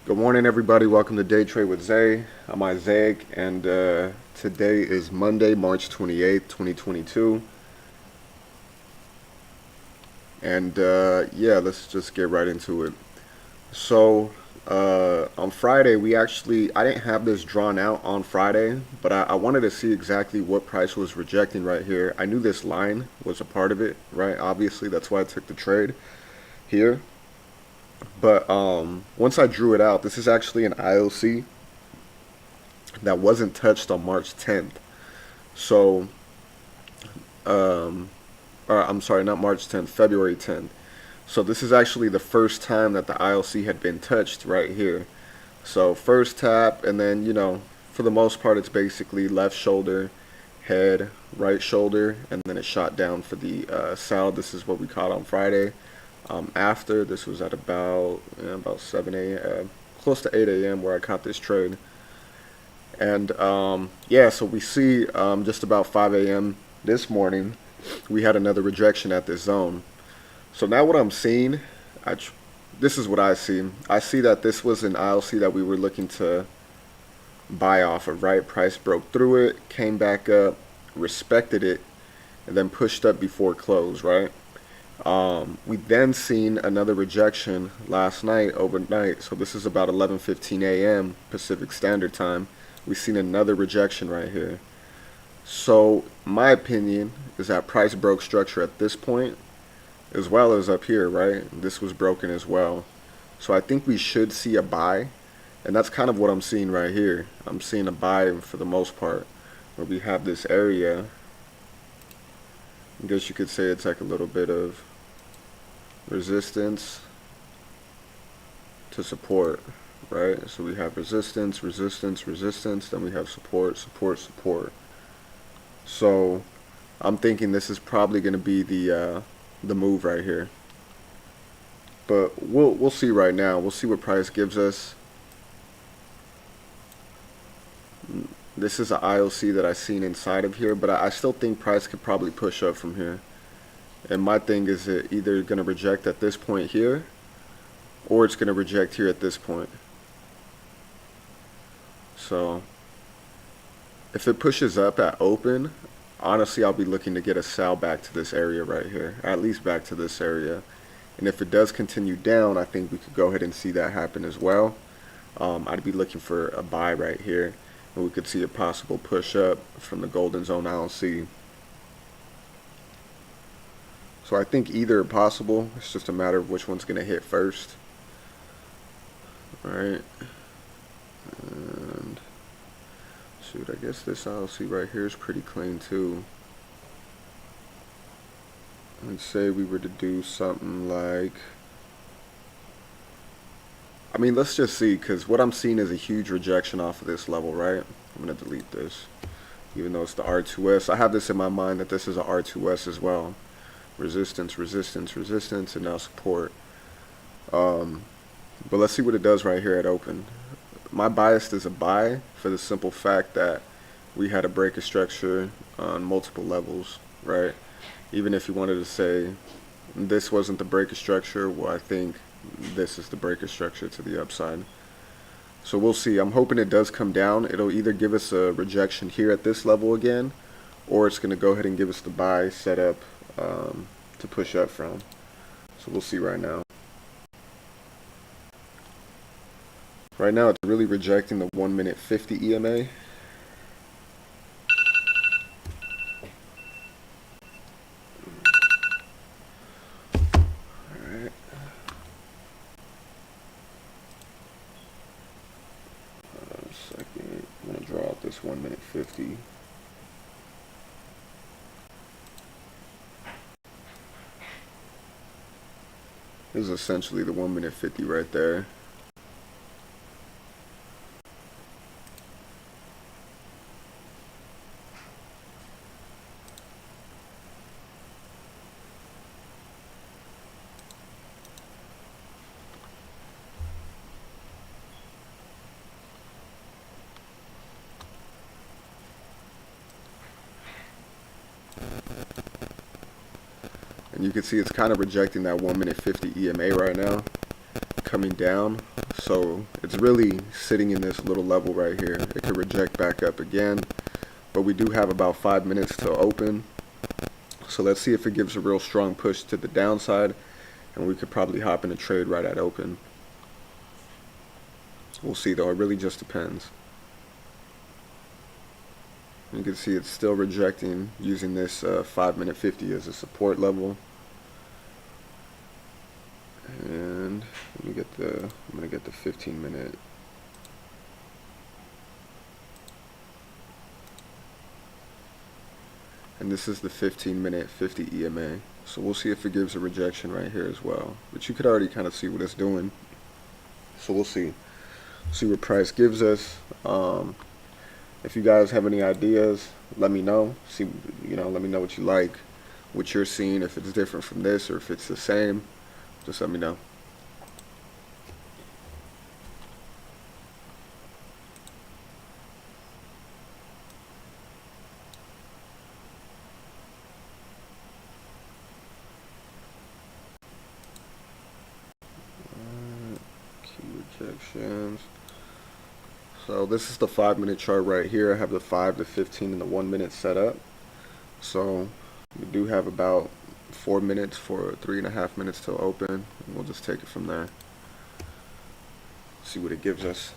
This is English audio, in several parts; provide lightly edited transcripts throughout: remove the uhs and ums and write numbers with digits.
Good morning, everybody. Welcome to Day Trade with Zay. I'm Isaac, and today is Monday, March 28th, 2022. And yeah, let's just get right into it. So, on Friday, I didn't have this drawn out on Friday, but I wanted to see exactly what price was rejecting right here. I knew this line was a part of it, right? Obviously, that's why I took the trade here. But once I drew it out, this is actually an IOC that wasn't touched on March 10th. So, um, or I'm sorry, not March 10th, February 10th. So this is actually the first time that the IOC had been touched right here. So first tap, and then, for the most part, it's basically left shoulder, head, right shoulder, and then it shot down for the sell. This is what we caught on Friday. After, this was at about 7 a.m., close to 8 a.m. where I caught this trade. And yeah, so we see just about 5 a.m. this morning, we had another rejection at this zone. So now what I'm seeing, this is what I see. I see that this was an ILC that we were looking to buy off of, right? Price broke through it, came back up, respected it, and then pushed up before close, right? We then seen another rejection last night, overnight. So this is about 11:15 a.m. Pacific Standard Time. We've seen another rejection right here. So my opinion is that price broke structure at this point, as well as up here, right? This was broken as well. So I think we should see a buy, and that's kind of what I'm seeing right here. I'm seeing a buy for the most part, where we have this area. I guess you could say it's like a little bit of resistance to support, right? So we have resistance, resistance, resistance, then we have support, support, support. So I'm thinking this is probably going to be the move right here. But we'll see right now. We'll see what price gives us. This is an IOC that I've seen inside of here, but I still think price could probably push up from here. And my thing is it either going to reject at this point here, or it's going to reject here at this point. So if it pushes up at open, honestly, I'll be looking to get a sell back to this area right here, at least back to this area. And if it does continue down, I think we could go ahead and see that happen as well. I'd be looking for a buy right here, and we could see a possible push up from the golden zone ILC. So I think either are possible. It's just a matter of which one's going to hit first. All right. And shoot, I guess this ILC right here is pretty clean too. Let's say we were to do something like, I mean, let's just see, because what I'm seeing is a huge rejection off of this level, right? I'm going to delete this, even though it's the R2S. I have this in my mind that this is a R2S as well. Resistance, resistance, resistance, and now support. But let's see what it does right here at open. My bias is a buy for the simple fact that we had a break of structure on multiple levels, right? Even if you wanted to say this wasn't the break of structure, well, I think this is the break of structure to the upside. So we'll see. I'm hoping it does come down. It'll either give us a rejection here at this level again, or it's going to go ahead and give us the buy setup to push up from. So we'll see right now. Right now it's really rejecting the 1-minute 50 EMA. Alright. A second. I'm going to draw out this 1-minute 50. This is essentially the 1-minute 50 right there. And you can see it's kind of rejecting that 1-minute 50 EMA right now. coming down, so it's really sitting in this little level right here. It could reject back up again, but we do have about 5 minutes to open. So let's see if it gives a real strong push to the downside, and we could probably hop in a trade right at open. We'll see though, it really just depends. You can see it's still rejecting using this 5-minute 50 as a support level. And let me get I'm gonna get the 15-minute. And this is the 15-minute 50 EMA. So we'll see if it gives a rejection right here as well. But you could already kind of see what it's doing. So we'll see. See what price gives us. If you guys have any ideas, let me know. See, let me know what you like, what you're seeing, if it's different from this or if it's the same. Just let me know. Key rejections. So this is the 5-minute chart right here. I have the 5, the 15, and the 1 minute set up. So we do have about 4 minutes for 3.5 minutes till open, and we'll just take it from there. See what it gives us.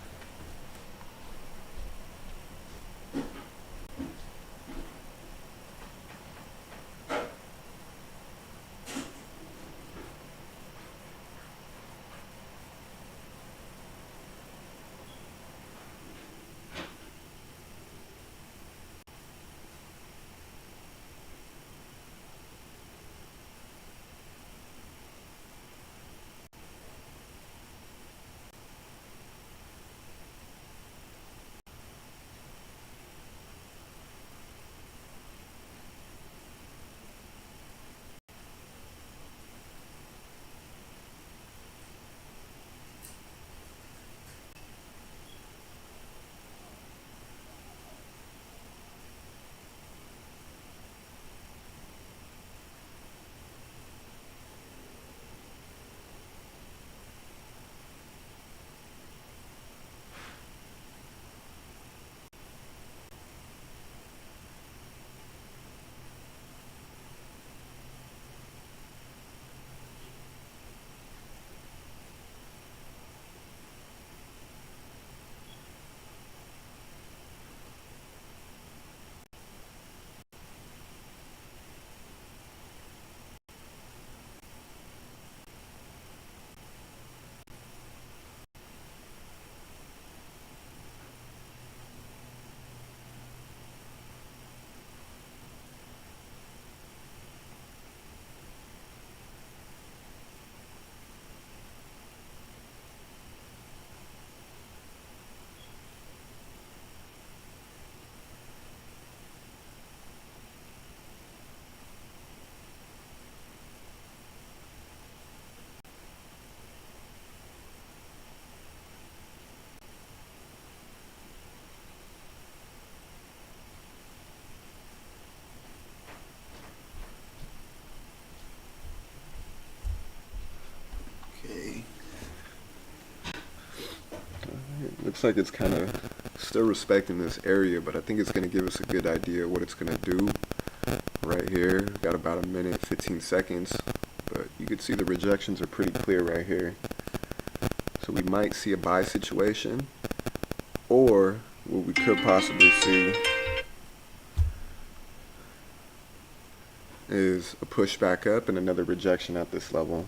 Looks like it's kind of still respecting this area, but I think it's going to give us a good idea of what it's going to do right here. Got about a minute, 15 seconds, but you can see the rejections are pretty clear right here. So we might see a buy situation, or what we could possibly see is a push back up and another rejection at this level.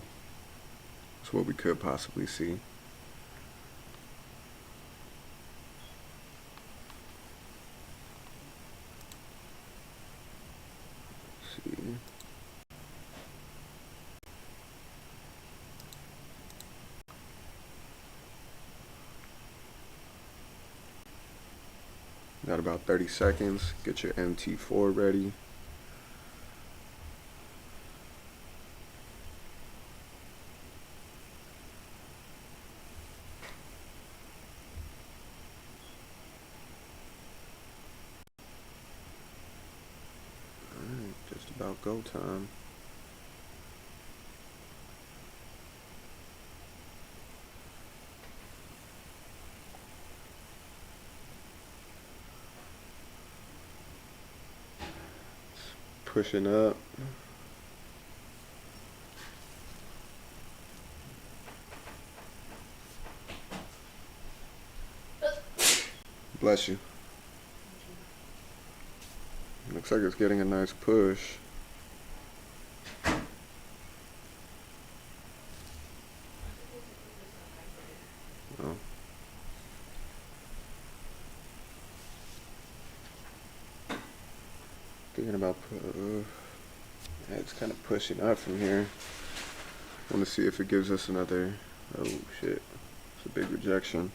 That's what we could possibly see. Got about 30 seconds. Get your MT4 ready. Alright, just about go time. pushing up. Bless you. Looks like it's getting a nice push. Oh. Thinking about yeah, it's kind of pushing up from here. Want to see if it gives us another. Oh shit! It's a big rejection.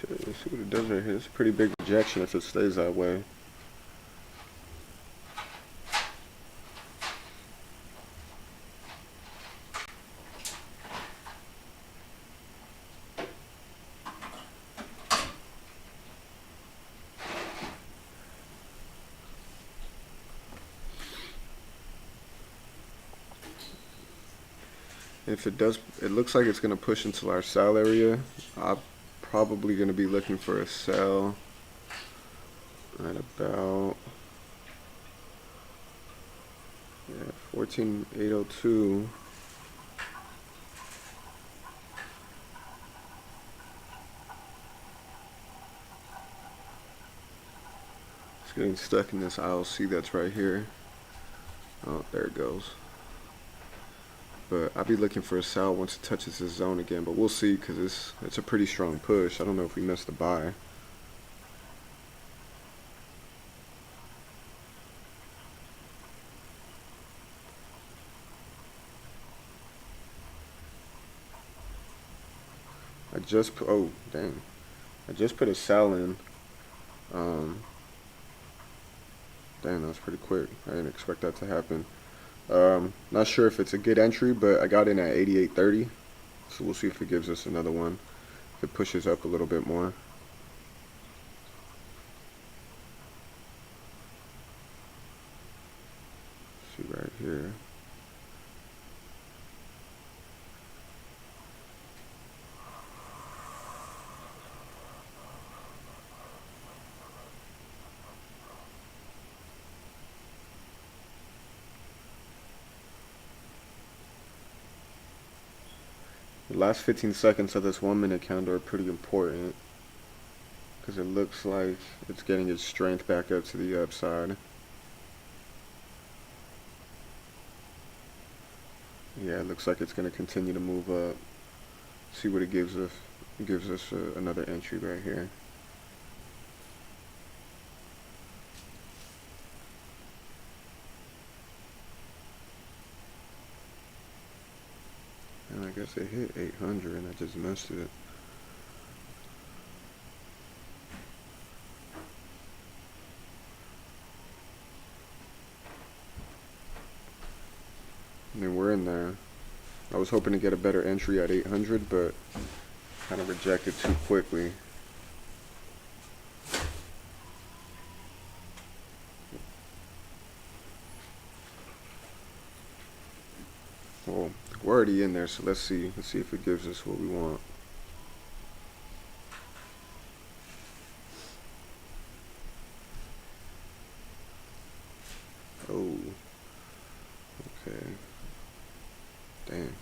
Shit, let's see what it does right here. It's a pretty big rejection if it stays that way. If it does, it looks like it's going to push into our sell area. I'm probably going to be looking for a sell at about 14,802. It's getting stuck in this ILC that's right here. Oh, there it goes. But I'll be looking for a sell once it touches this zone again. But we'll see, because it's a pretty strong push. I don't know if we missed the buy. Oh dang, I just put a sell in. Dang, that was pretty quick. I didn't expect that to happen. Not sure if it's a good entry, but I got in at 88.30, so we'll see if it gives us another one. If it pushes up a little bit more. See right here. The last 15 seconds of this 1 minute candle are pretty important, because it looks like it's getting its strength back up to the upside. Yeah, it looks like it's going to continue to move up. See what it gives us. It gives us another entry right here. And I guess it hit 800 and I just missed it. I mean, we're in there. I was hoping to get a better entry at 800, but kind of rejected too quickly. Well, we're already in there, so let's see. Let's see if it gives us what we want. Oh. Okay. Damn.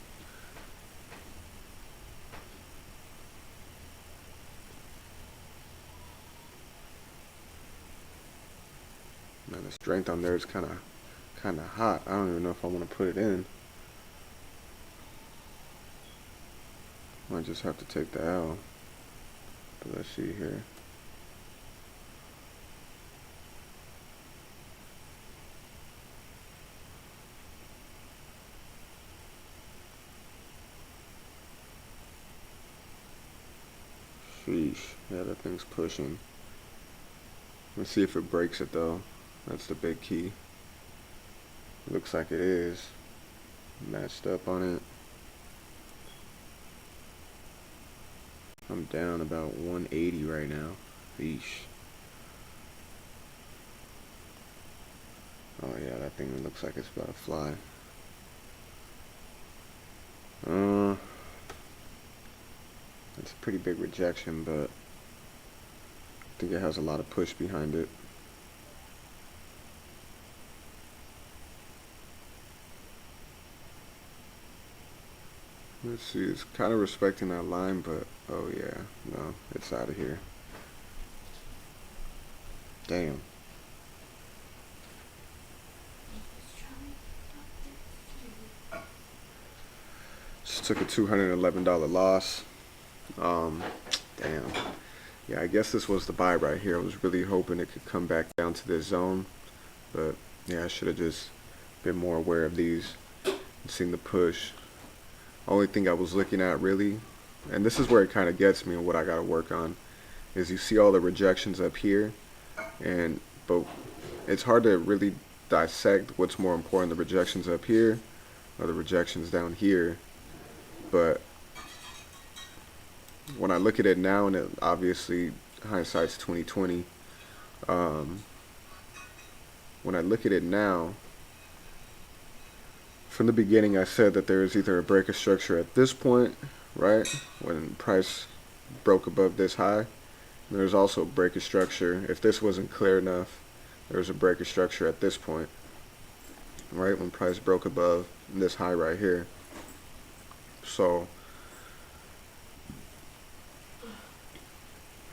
Man, the strength on there is kind of hot. I don't even know if I want to put it in. Might just have to take the L. But let's see here. Sheesh. Yeah, that thing's pushing. Let's see if it breaks it though. That's the big key. Looks like it is. Matched up on it. I'm down about 180 right now. Eesh. Oh yeah, that thing looks like it's about to fly. That's a pretty big rejection, but think it has a lot of push behind it. Let's see, it's kind of respecting that line, but oh yeah, no, it's out of here. Damn. Just took a $211 loss. Um, Damn. Yeah, I guess this was the buy right here. I was really hoping it could come back down to this zone, but yeah, I should have just been more aware of these and seen the push. Only thing I was looking at really, and this is where it kind of gets me and what I got to work on, is you see all the rejections up here, but it's hard to really dissect what's more important, the rejections up here or the rejections down here. But when I look at it now, and it, obviously hindsight's 2020, when I look at it now, from the beginning I said that there is either a break of structure at this point, right, when price broke above this high. There's also a break of structure. If this wasn't clear enough, there's a break of structure at this point, right, when price broke above this high right here. So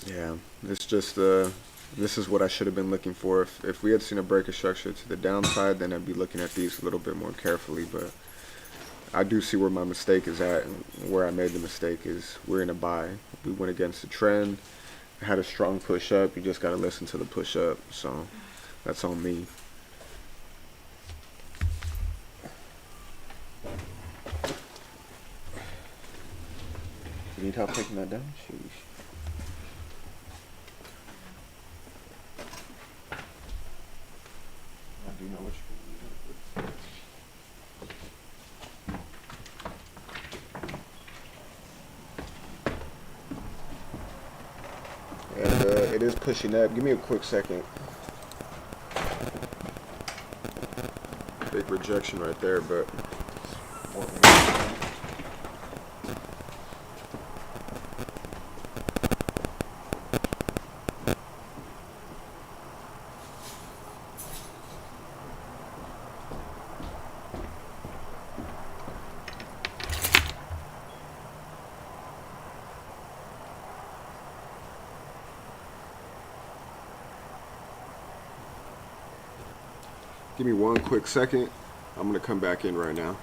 yeah, it's just this is what I should have been looking for. If we had seen a break of structure to the downside, then I'd be looking at these a little bit more carefully. But I do see where my mistake is at, and where I made the mistake is we're in a buy. We went against the trend, had a strong push up. You just got to listen to the push up. So that's on me. You need help taking that down? Sheesh. I do know what you're and it is pushing up. Give me a quick second. Big rejection right there, but give me one quick second. I'm gonna come back in right now.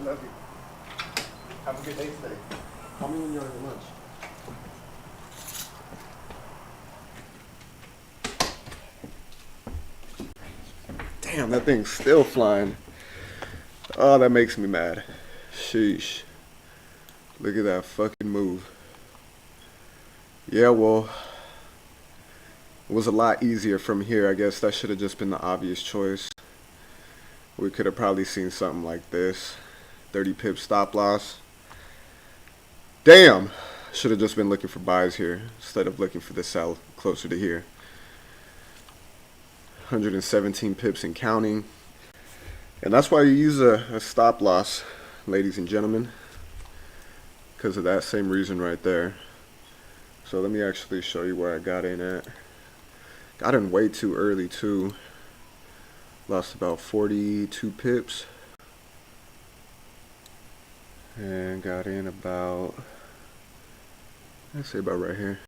I love you. Have a good day today. Call me when you're on your lunch. Damn, that thing's still flying. Oh, that makes me mad. Sheesh. Look at that fucking move. Yeah, well, it was a lot easier from here. I guess that should have just been the obvious choice. We could have probably seen something like this. 30 pip stop loss. Damn! Should have just been looking for buys here instead of looking for the sell closer to here. 117 pips and counting. And that's why you use a stop loss, ladies and gentlemen. Because of that same reason right there. So let me actually show you where I got in at. Got in way too early too. Lost about 42 pips. And got in about, I'd say about right here.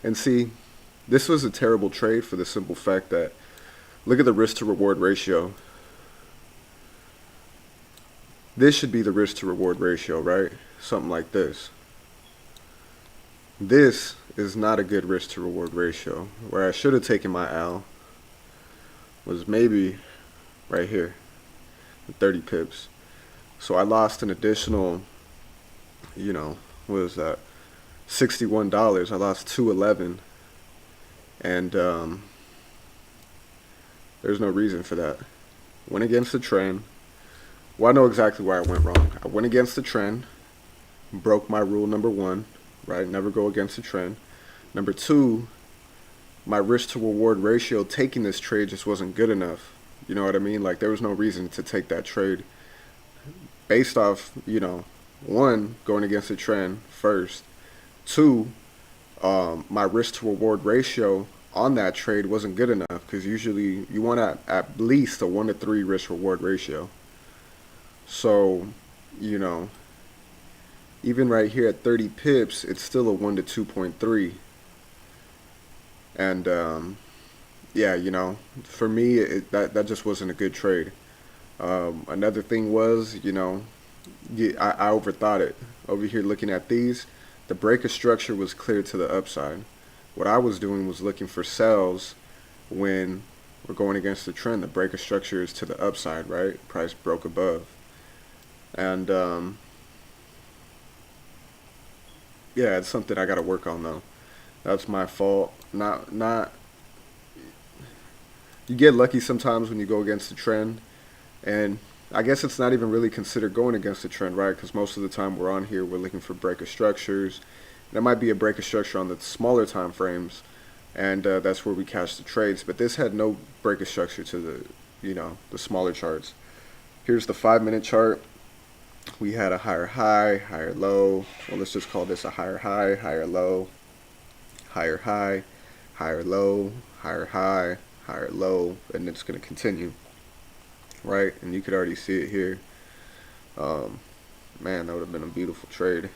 And see, this was a terrible trade for the simple fact that, look at the risk to reward ratio. This should be the risk to reward ratio, right? Something like this. This is not a good risk to reward ratio. Where I should have taken my L was maybe right here, 30 pips. So I lost an additional, what is that? $61. I lost $211. And there's no reason for that. Went against the trend. Well, I know exactly where I went wrong. I went against the trend, broke my rule number 1, right? Never go against the trend. Number 2, my risk to reward ratio taking this trade just wasn't good enough. You know what I mean? Like, there was no reason to take that trade based off, 1, going against the trend first. 2, my risk to reward ratio on that trade wasn't good enough, because usually you want at least a 1 to 3 risk reward ratio. So, even right here at 30 pips, it's still a 1 to 2.3. And yeah, for me, that just wasn't a good trade. Another thing was, I overthought it. Over here looking at these, the breaker structure was clear to the upside. What I was doing was looking for sells when we're going against the trend. The breaker structure is to the upside, right? Price broke above. And yeah, it's something I gotta work on though. That's my fault. Not You get lucky sometimes when you go against the trend, and I guess it's not even really considered going against the trend, right? Because most of the time we're on here, we're looking for breaker structures. There might be a breaker structure on the smaller time frames, and that's where we catch the trades. But this had no breaker structure to the smaller charts. Here's the 5-minute chart. We had a higher high, higher low. Well, let's just call this a higher high, higher low, higher high, higher low, higher high, higher low, and it's going to continue, right? And you could already see it here. Man, that would have been a beautiful trade.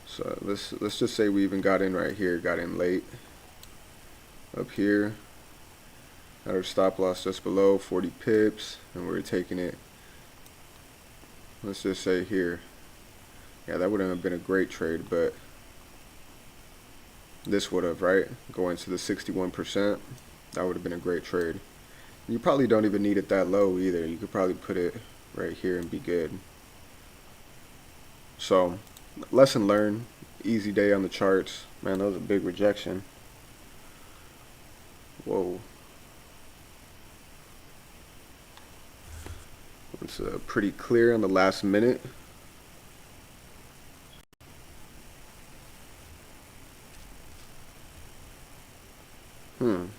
So let's just say we even got in right here, got in late. Up here, had our stop loss just below 40 pips, and we were taking it. Let's just say here. Yeah, that wouldn't have been a great trade, but this would have, right? Going to the 61%, that would have been a great trade. You probably don't even need it that low either. You could probably put it right here and be good. So, lesson learned. Easy day on the charts. Man, that was a big rejection. Whoa. It's pretty clear on the last minute. On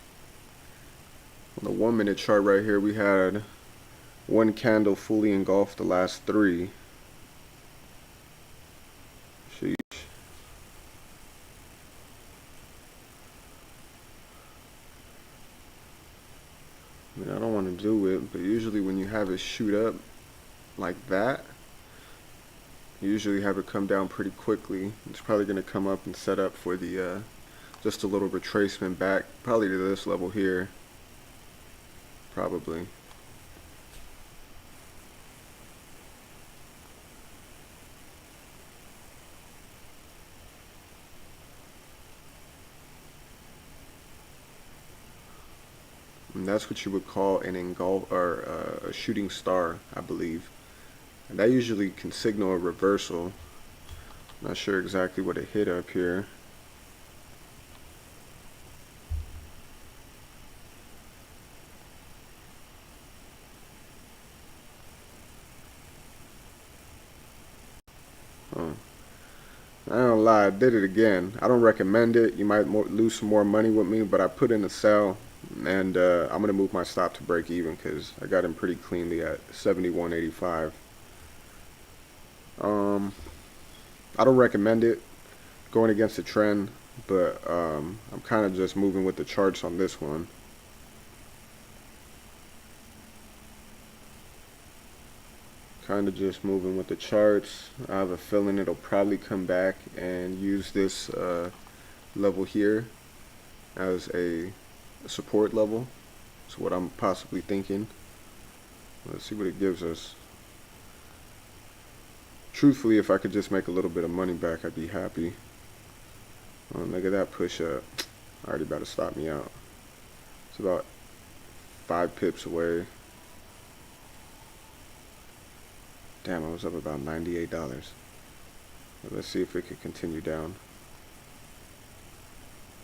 the 1-minute chart right here, we had one candle fully engulfed the last 3. Sheesh. I mean, I don't want to do it, but usually when you have it shoot up like that, you usually have it come down pretty quickly. It's probably going to come up and set up for the just a little retracement back, probably to this level here. Probably. that's what you would call an engulf or a shooting star, I believe. And that usually can signal a reversal. Not sure exactly what it hit up here. Oh, I don't lie, I did it again. I don't recommend it. You might lose some more money with me, but I put in a sell, and I'm gonna move my stop to break even because I got in pretty cleanly at 71.85. Um, I don't recommend it going against the trend, but I'm kind of just moving with the charts on this one. Kind of just moving with the charts. I have a feeling it'll probably come back and use this level here as a support level. That's what I'm possibly thinking. Let's see what it gives us. Truthfully, if I could just make a little bit of money back, I'd be happy. Oh, look at that push up. Already about to stop me out. It's about 5 pips away. Damn, I was up about $98. Let's see if it could continue down.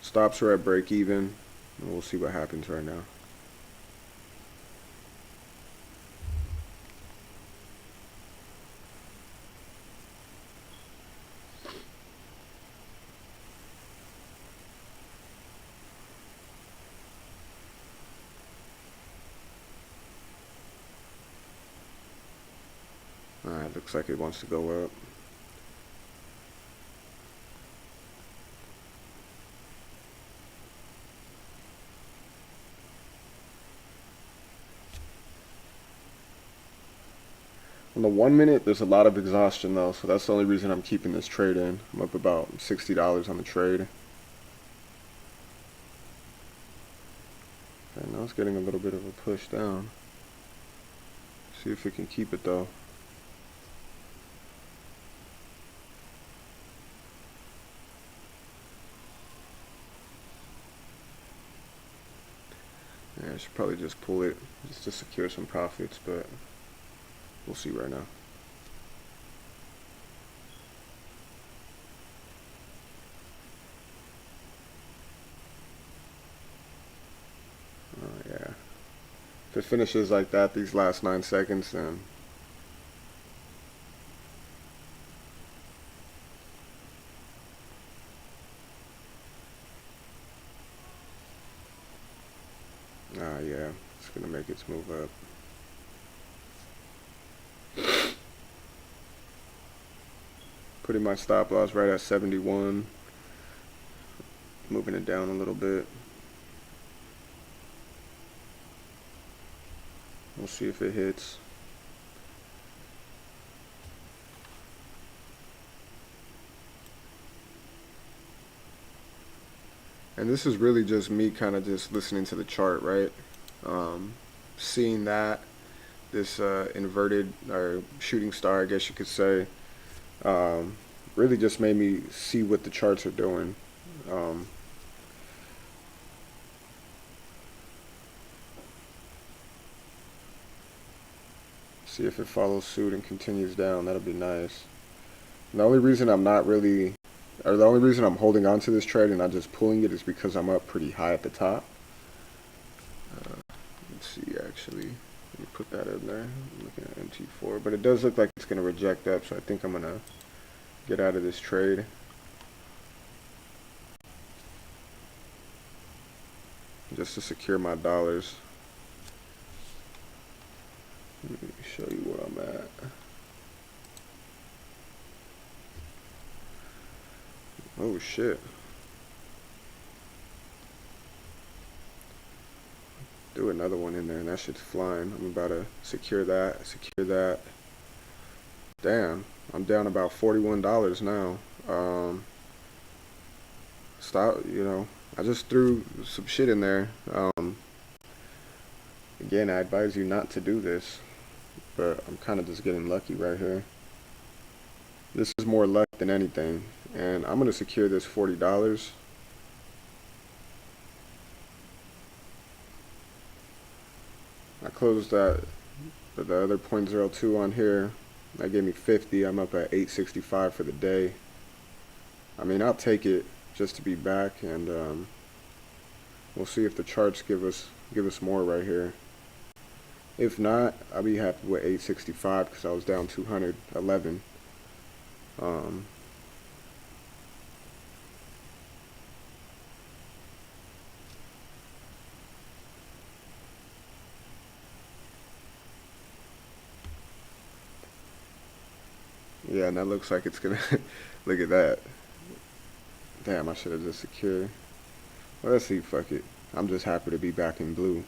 Stops are at break even, and we'll see what happens right now. Alright, looks like it wants to go up. On the 1 minute, there's a lot of exhaustion though, so that's the only reason I'm keeping this trade in. I'm up about $60 on the trade. Okay, now it's getting a little bit of a push down. See if it can keep it though. Yeah, I should probably just pull it just to secure some profits, but we'll see right now. Oh yeah. If it finishes like that these last 9 seconds, then yeah, it's gonna make its move up. Putting my stop loss right at 71. Moving it down a little bit. We'll see if it hits. And this is really just me kind of just listening to the chart, right? Seeing that, this inverted or shooting star, I guess you could say, really just made me see what the charts are doing. See if it follows suit and continues down. That'll be nice. And the only reason I'm not really, or the only reason I'm holding on to this trade and not just pulling it is because I'm up pretty high at the top. Let's see, actually. Let me put that in there. I'm looking at MT4, but it does look like it's going to reject up, so I think I'm going to get out of this trade. Just to secure my dollars. Let me show you where I'm at. Oh shit. Do another one in there and that shit's flying. I'm about to secure that, secure that. Damn, I'm down about $41 now. Stop, you know, I just threw some shit in there. Again, I advise you not to do this, but I'm kind of just getting lucky right here. This is more luck than anything, and I'm going to secure this $40. closed that the other .02 on here. That gave me 50. I'm up at 865 for the day. I mean, I'll take it just to be back, and we'll see if the charts give us more right here. If not, I'll be happy with 865 because I was down 211. Yeah, and that looks like it's gonna look at that. Damn, I should have just secured. Well, let's see, fuck it. I'm just happy to be back in blue.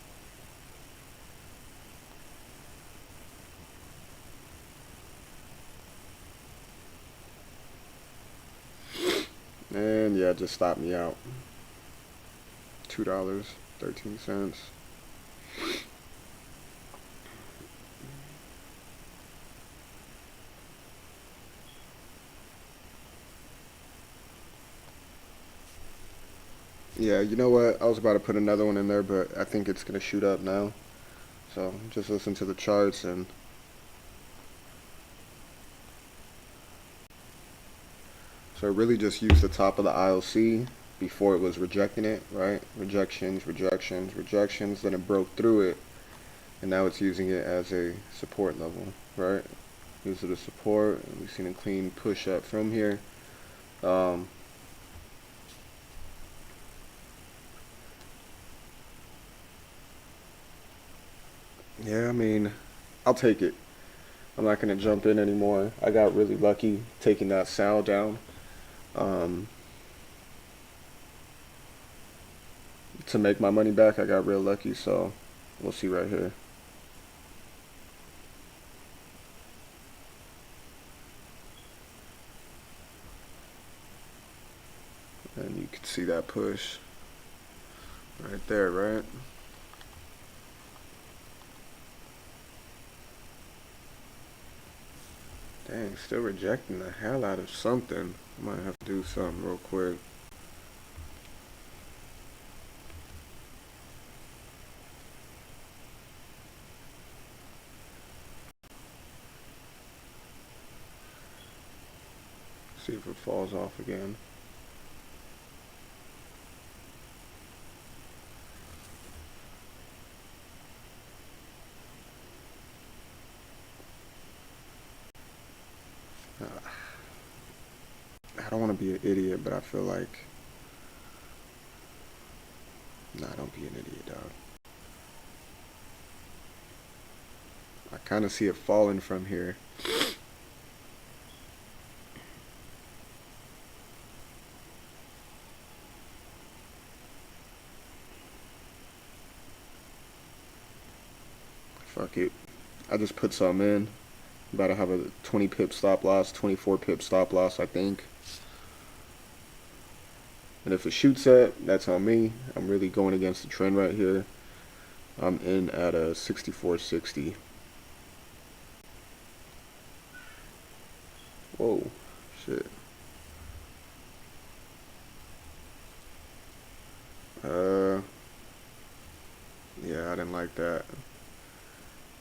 And yeah, just stopped me out. $2.13. Yeah, you know what? I was about to put another one in there, but I think it's gonna shoot up now. So just listen to the charts, and so really just use the top of the ILC before it was rejecting it, right? Rejections, rejections, rejections. Then it broke through it, and now it's using it as a support level, right? Use it as support, and we've seen a clean push up from here. Yeah, I mean, I'll take it. I'm not gonna jump in anymore. I got really lucky taking that sal down. Um, to make my money back, I got real lucky, so we'll see right here. And you can see that push right there, right? Dang, still rejecting the hell out of something. I might have to do something real quick. See if it falls off again. I don't want to be an idiot, but I feel like, nah, don't be an idiot, dog. I kind of see it falling from here. Fuck it. I just put some in. About to have a 20 pip stop loss, 24 pip stop loss, I think. And if it shoots at, that's on me. I'm really going against the trend right here. I'm in at a 64.60. Whoa, shit. Yeah, I didn't like that.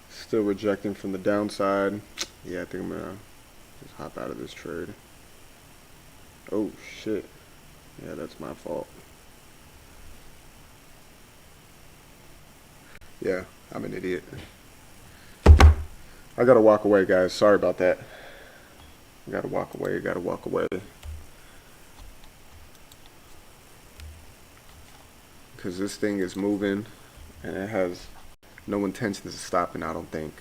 Still rejecting from the downside. Yeah, I think I'm gonna just hop out of this trade. Oh shit. Yeah, that's my fault. Yeah, I'm an idiot. I gotta walk away, guys. Sorry about that. I gotta walk away. Gotta walk away. Because this thing is moving, and it has no intentions of stopping, I don't think.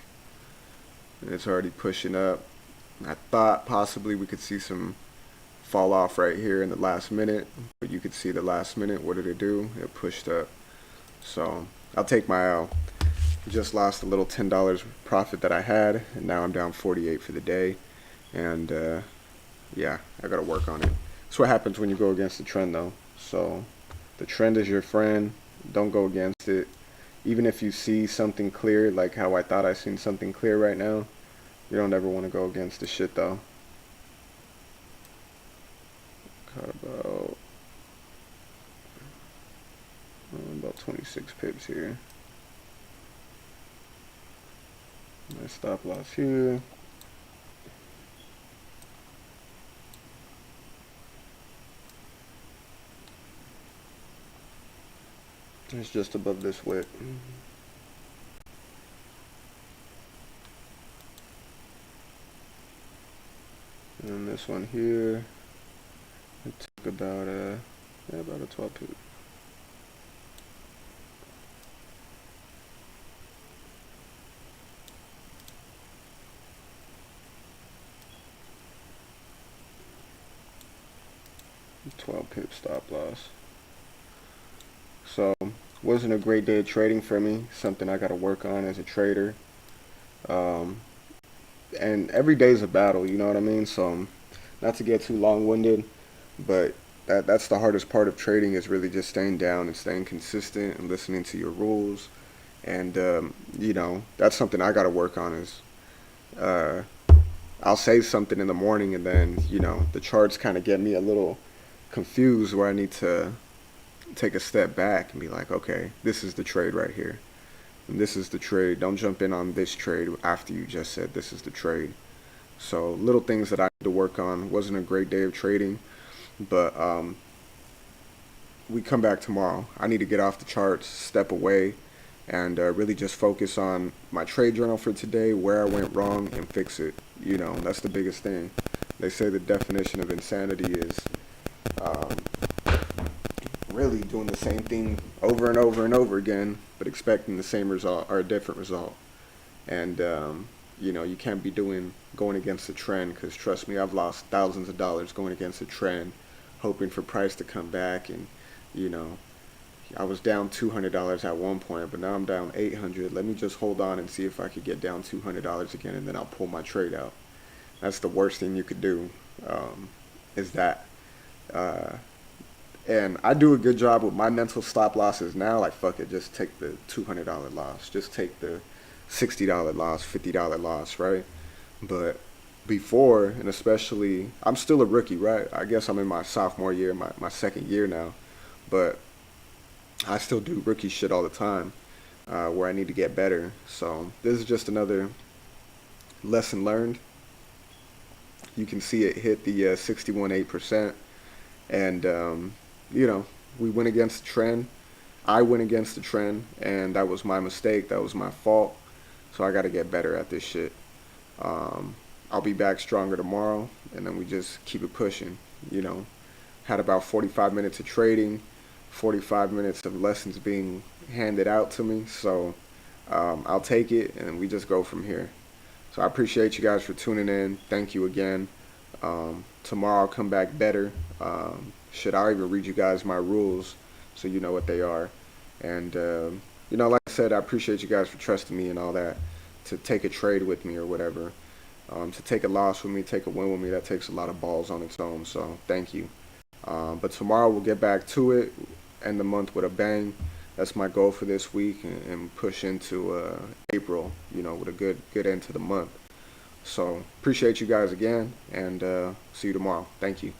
And it's already pushing up. I thought possibly we could see some fall off right here in the last minute, but you could see the last minute. What did it do? It pushed up. So I'll take my L. Just lost a little $10 profit that I had, and now I'm down 48 for the day. And yeah, I gotta work on it. That's what happens when you go against the trend, though. So the trend is your friend. Don't go against it. Even if you see something clear, like how I thought I seen something clear right now, you don't ever want to go against the shit, though. Got about 26 pips here. My stop loss here. It's just above this wick. And this one here, it took about a 12 pip. $12 pip stop loss. So wasn't a great day of trading for me. Something I got to work on as a trader. And every day is a battle, you know what I mean? So not to get too long-winded, but that's the hardest part of trading, is really just staying down and staying consistent and listening to your rules. And you know, that's something I got to work on. Is uh, I'll say something in the morning, and then you know the charts kind of get me a little confused, where I need to take a step back and be like, okay, this is the trade right here. And this is the trade. Don't jump in on this trade after you just said this is the trade. So little things that I need to work on. Wasn't a great day of trading, but we come back tomorrow. I need to get off the charts, step away, and really just focus on my trade journal for today, where I went wrong, and fix it. You know, that's the biggest thing. They say the definition of insanity is um, really doing the same thing over and over and over again, but expecting the same result or a different result. And you know, you can't be going against the trend, because trust me, I've lost thousands of dollars going against the trend, hoping for price to come back. And you know, I was down $200 at one point, but now I'm down 800. Let me just hold on and see if I could get down $200 again, and then I'll pull my trade out. That's the worst thing you could do. Is that. Uh, And I do a good job with my mental stop losses now. Like, fuck it, just take the $200 loss. Just take the $60 loss, $50 loss, right? But before, and especially, I'm still a rookie, right? I guess I'm in my sophomore year, my second year now. But I still do rookie shit all the time, where I need to get better. So this is just another lesson learned. You can see it hit the 61.8%. And you know, we went against the trend. I went against the trend, and that was my mistake. That was my fault. So I got to get better at this shit. I'll be back stronger tomorrow, and then we just keep it pushing. You know, had about 45 minutes of trading, 45 minutes of lessons being handed out to me. So I'll take it, and we just go from here. So I appreciate you guys for tuning in. Thank you again. Tomorrow I'll come back better. I'll even read you guys my rules so you know what they are. And, you know, like I said, I appreciate you guys for trusting me and all that, to take a trade with me or whatever. To take a loss with me, take a win with me, that takes a lot of balls on its own. So thank you. But tomorrow we'll get back to it, end the month with a bang. That's my goal for this week, and push into April, you know, with a good end to the month. So appreciate you guys again, and see you tomorrow. Thank you.